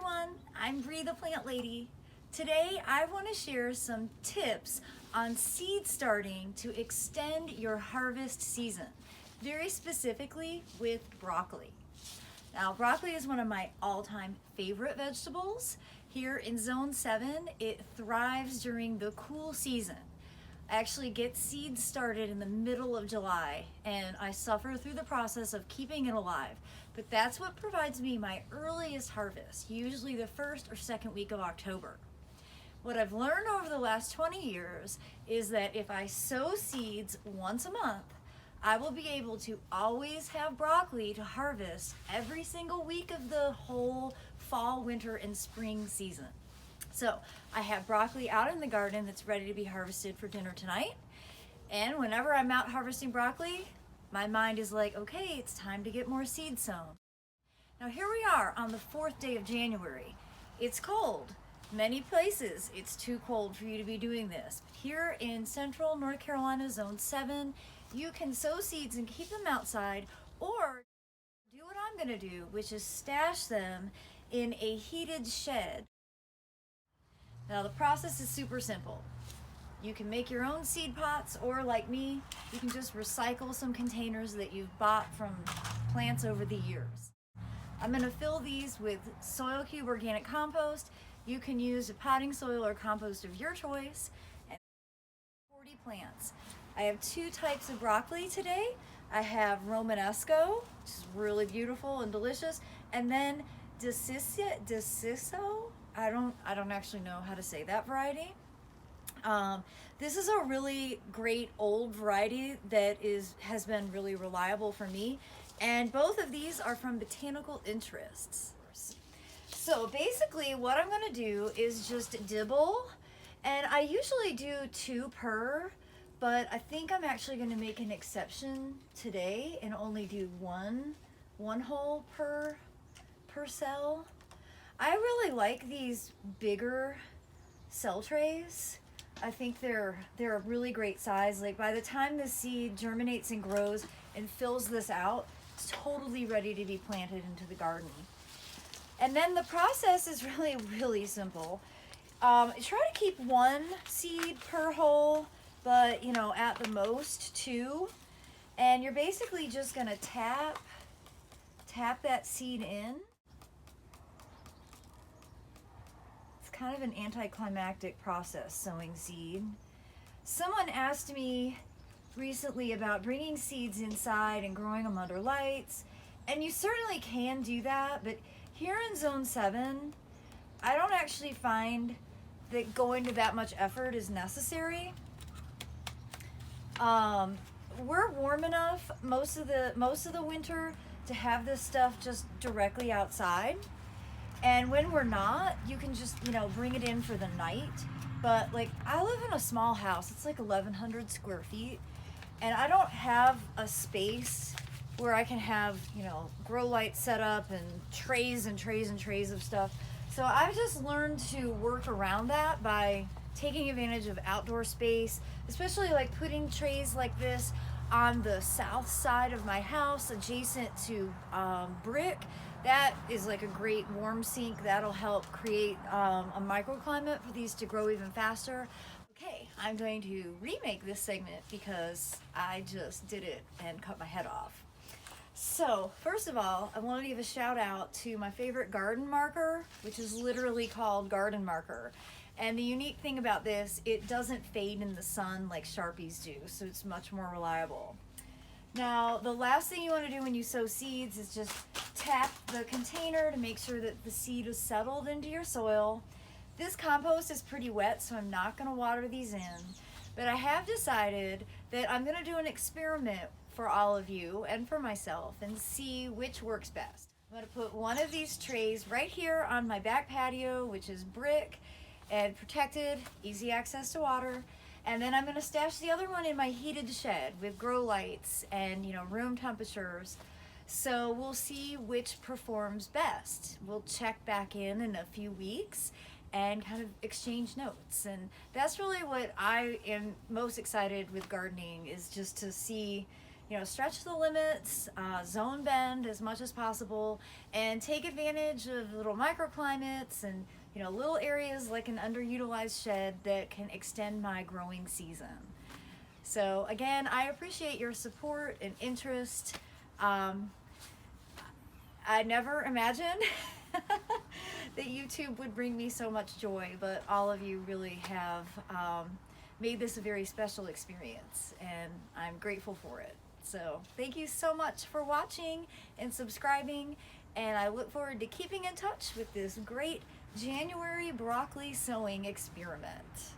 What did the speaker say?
everyone, I'm Bree the Plant Lady. Today I want to share some tips on seed starting to extend your harvest season, very specifically with broccoli. Now broccoli is one of my all-time favorite vegetables. Here in Zone 7, it thrives during the cool season. I actually get seeds started in the middle of July and I suffer through the process of keeping it alive. But that's what provides me my earliest harvest, usually the first or second week of October. What I've learned over the last 20 years is that if I sow seeds once a month, I will be able to always have broccoli to harvest every single week of the whole fall, winter, and spring season. So I have broccoli out in the garden that's ready to be harvested for dinner tonight. And whenever I'm out harvesting broccoli, my mind is like, okay, it's time to get more seeds sown. Now here we are on the 4th day of January. It's cold. Many places it's too cold for you to be doing this. But here in central North Carolina, Zone 7, you can sow seeds and keep them outside, or do what I'm gonna do, which is stash them in a heated shed. Now the process is super simple. You can make your own seed pots, or like me, you can just recycle some containers that you've bought from plants over the years. I'm gonna fill these with Soil Cube organic compost. You can use a potting soil or compost of your choice, and 40 plants. I have 2 types of broccoli today. I have Romanesco, which is really beautiful and delicious, and then Deciso. I don't actually know how to say that variety. This is a really great old variety that has been really reliable for me, and both of these are from Botanical Interests. So basically what I'm going to do is just dibble, and I usually do 2 per, but I think I'm actually going to make an exception today and only do one hole per cell. I really like these bigger cell trays. I think they're a really great size. Like by the time the seed germinates and grows and fills this out, it's totally ready to be planted into the garden. And then the process is really simple. Try to keep 1 seed per hole, but at the most 2. And you're basically just gonna tap that seed in. Kind of an anticlimactic process, sowing seed. Someone asked me recently about bringing seeds inside and growing them under lights, and you certainly can do that, but here in Zone 7, I don't actually find that going to that much effort is necessary. We're warm enough most of the winter to have this stuff just directly outside. And when we're not, you can just, bring it in for the night. But like, I live in a small house. It's like 1,100 square feet. And I don't have a space where I can have, grow lights set up and trays and trays and trays of stuff. So I've just learned to work around that by taking advantage of outdoor space, especially like putting trays like this on the south side of my house adjacent to brick. That is like a great warm sink. That'll help create a microclimate for these to grow even faster. Okay, I'm going to remake this segment because I just did it and cut my head off. So first of all, I want to give a shout out to my favorite garden marker, which is literally called Garden Marker. And the unique thing about this, it doesn't fade in the sun like Sharpies do, so it's much more reliable. Now, the last thing you want to do when you sow seeds is just tap the container to make sure that the seed is settled into your soil. This compost is pretty wet, so I'm not going to water these in. But I have decided that I'm going to do an experiment for all of you and for myself and see which works best. I'm going to put one of these trays right here on my back patio, which is brick and protected, easy access to water. And then I'm going to stash the other one in my heated shed with grow lights and room temperatures. So we'll see which performs best. We'll check back in a few weeks and kind of exchange notes. And that's really what I am most excited with gardening, is just to see stretch the limits, zone bend as much as possible, and take advantage of little microclimates and little areas like an underutilized shed that can extend my growing season. So again, I appreciate your support and interest. I never imagined that YouTube would bring me so much joy, but all of you really have made this a very special experience, and I'm grateful for it. So thank you so much for watching and subscribing, and I look forward to keeping in touch with this great January broccoli sowing experiment.